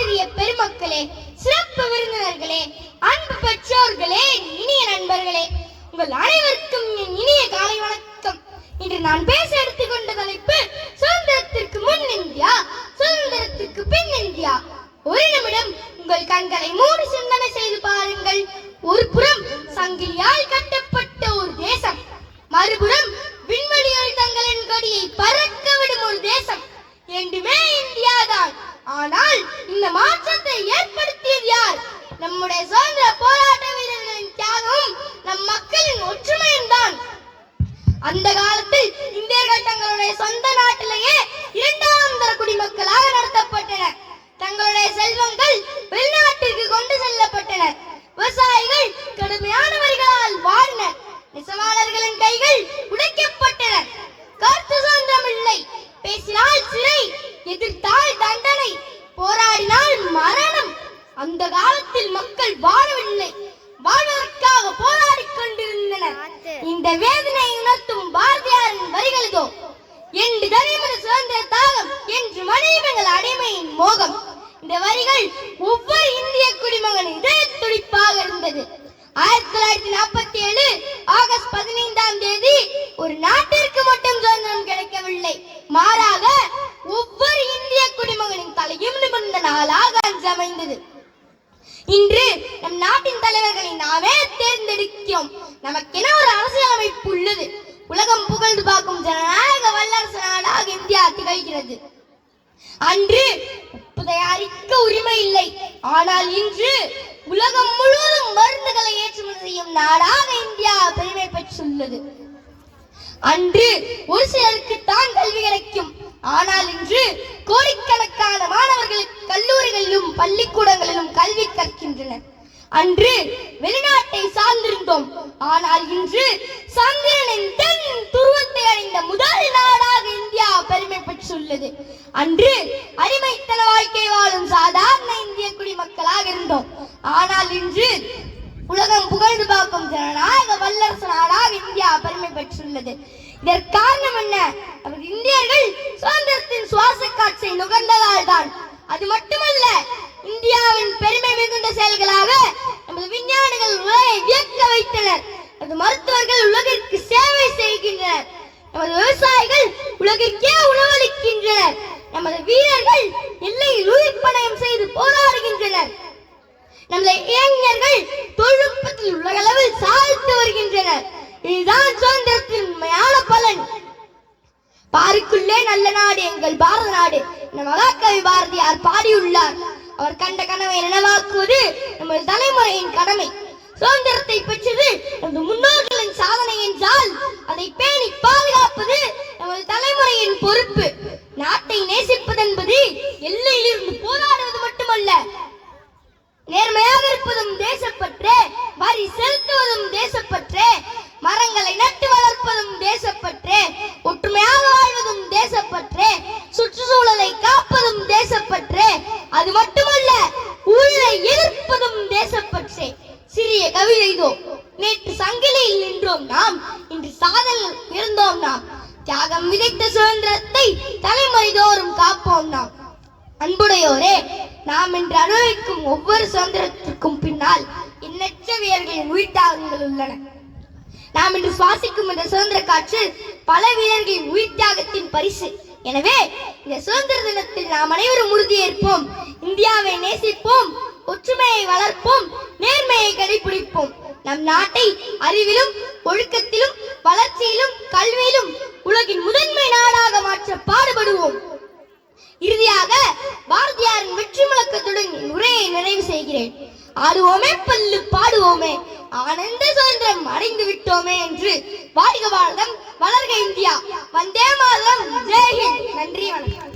ஆசிரியர் பெருமக்களே, சிறப்பு விருந்தினர்களே, அன்பு பெற்றோர்களே, இனிய நண்பர்களே, உங்கள் அனைவருக்கும் என் இனிய காலை வணக்கம். இன்று நான் பேச எடுத்துக்கொண்ட தலைப்பு சுதந்திரத்திற்கு முன் இந்தியா, சுதந்திரத்திற்கு பின் இந்தியா. ஒரு நிமிடம் உங்கள் கண்களை மூடி சிந்தனை செய்து பாருங்கள். ஒரு புறம் சங்கிலியால் கட்டப்பட்ட ஒரு தேசம், மறுபுறம் விண்வெளியில் தங்களின் கொடியை பறக்க விடும் ஒரு தேசம். இரண்டுமே இந்தியா தான். ஆனால் இந்த மாற்றத்தை ஏற்படுத்தியது யார்? நம்முடைய சுதந்திர போராட்ட வீரர்களின் தியாகமும் நம் மக்களின் ஒற்றுமையும் தான். அந்த காலத்தில் இந்தியர்கள் தங்களுடைய சொந்த நாட்டிலேயே இரண்டாம் தர குடிமக்களாக நடத்தப்பட்டனர். தங்களுடைய செல்வங்கள் வெளிநாட்டிற்கு கொண்டு செல்லப்பட்டனர். விவசாயிகள் கடுமையான வரிகளால் வாழ்ந்தனர். நெசவாளர்களின் கைகள் உடைக்கப்பட்டன. கருத்து சுதந்திரம் இல்லை. பேசினால் சிறை, எதிர்த்தால் தண்டனை, போராடினால் மரணம். அந்த காலத்தில் மக்கள் வாழவில்லை, வாழ்வதற்காக போராடிக் கொண்டிருந்தனர். இந்த வேதனை உணர்த்தும் பாரதியாரின் வரிகள் இதோ. என்று தனிமன சுதந்திர தாகம், என்று மனிதர்கள் அடிமையின் மோகம். இந்த வரிகள் ஒவ்வொரு இந்திய குடிமகனின் இதய துடிப்பாக இருந்தது. 1947 ஆகஸ்ட் 15ஆம் தேதி ஒரு நாட்டிற்கு மட்டும் சுதந்திரம் கிடைக்கவில்லை, மாறாக ஒவ்வொரு இந்திய குடிமகனின் தலையும் நிமிர்ந்த நாளாக அமைந்தது. இன்று நம் நாட்டின் தலைவர்களை நாமே தேர்ந்தெடுக்கிறோம். நமக்கென ஒரு அரசியலமைப்பு உள்ளது. உலகம் புகழ்ந்து பார்க்கும் ஜனநாயக வல்லரசு நாடாக இந்தியா திகழ்கிறது. அன்று உப்பு தயாரிக்க உரிமை இல்லை, ஆனால் இன்று உலகம் முழுவதும் மருந்துகளை ஏற்றுமதி செய்யும் நாடாக இந்தியா பெருமை பெற்றுள்ளது. அன்று ஒரு சிலருக்கு தான் கல்வி கிடைக்கும், ஆனால் இன்று கோடிக்கணக்கான மாணவர்களுக்கு கல்லூரிகளிலும் பள்ளிக்கூடங்களிலும் கல்வி கற்கின்றனர். அன்று வெளிநாட்டை சார்ந்திருந்தோம், ஆனால் இன்று சந்திரனின் தென் துருவத்தை அடைந்த முதல் நாடாக இந்தியா பெருமை பெற்றுள்ளது. அன்று அடிமைத்தன வாழ்க்கை வாழும் சாதாரண இந்திய குடிமக்களாக இருந்தோம், ஆனால் இன்று உலகம் புகழ்ந்து பார்க்கும் ஜனநாயக வல்லரசு நாடாக இந்தியா பெருமை பெற்றுள்ளது. இதற்கு காரணம் என்ன? நமது இந்தியர்கள் சுதந்திரத்தின் சுவாச காற்றை நுகர்ந்ததால் தான். அது மட்டுமல்ல, இந்தியாவின் பெருமை மிகுந்த செயல்களாக நமது விஞ்ஞானிகள் உலகை வியக்க வைத்தனர். நமது மருத்துவர்கள் உலகிற்கு சேவை செய்கின்றனர். நமது விவசாயிகள் உலகிற்கே உணவளிக்கின்றனர். நமது வீரர்கள் எல்லையில் உயிர் பணயம் செய்து போராடுகின்றனர். நமது இளைஞர்கள் தொழில்நுட்பத்தில் உலக அளவில் சாதித்து வருகின்றனர். இதுதான் சுதந்திரத்தின் உண்மையான பலன். பாருக்குள்ளே நல்ல நாடு எங்கள் பாரத நாடு என மகாகவி பாரதியார் பாடியுள்ளார். அவர் கண்ட கனவை நனவாக்குவது நமது தலைமுறையின் கடமை. சுதந்திரத்தை பெற்றது நமது முன்னோர்களின் சாதனை என்றால் அதை பேணி பாதுகாப்பது நமது தலைமுறையின் பொறுப்பு. நாட்டை நேசிப்பது என்பது எல்லையில் இருந்து போராடுவது மட்டுமல்ல, நேர்மையாக இருப்பதும் தேசப்பற்றே, வரி செலுத்துவதும் தேசப்பற்றே, மரங்களை நட்டு வளர்ப்பதும் தேசப்பற்றே, ஒற்றுமையாக வாழ்வதும் தேசப்பற்றே, சுற்றுச்சூழலை காப்பதும் தேசப்பற்றே, அது மட்டுமல்ல ஊழலை எதிர்ப்பதும் தேசப்பற்றே. சிறிய கவிதை இதோ. நேற்று சங்கிலியில் நின்றோம் நாம், இன்று சாதனையில் இருந்தோம் நாம். தியாகம் விதைத்த சுதந்திரத்தை தலைமுறை தோறும் காப்போம் நாம். அன்புடையோரே, நாம் இன்று அனுபவிக்கும் ஒவ்வொரு சுதந்திரத்திற்கும் பின்னால் எண்ணற்ற வீரர்களின் உயிர் தியாகங்கள் உள்ளன. நாம் இன்று சுவாசிக்கும் இந்த சுதந்திர காற்று பல வீரர்களின் உயிர் தியாகத்தின் பரிசு. எனவே இந்த சுதந்திர தினத்தில் நாம் அனைவரும் உறுதியேற்போம். இந்தியாவை நேசிப்போம், ஒற்றுமையை வளர்ப்போம், நேர்மையை கடைபிடிப்போம். நம் நாட்டை அறிவிலும் ஒழுக்கத்திலும் வளர்ச்சியிலும் கல்வியிலும் உலகின் முதன்மை நாடாக மாற்ற பாடுபடுவோம். இறுதியாக பாரதியாரின் வெற்றி முழக்கத்துடன் உரையை நிறைவு செய்கிறேன். ஆடுவோமே பல்லு பாடுவோமே, ஆனந்த சுதந்திரம் அடைந்து விட்டோமே என்று. வாழ்க பாரதம், வளர்க இந்தியா, வந்தே மாதரம், ஜெய் ஹிந்த். நன்றி, வணக்கம்.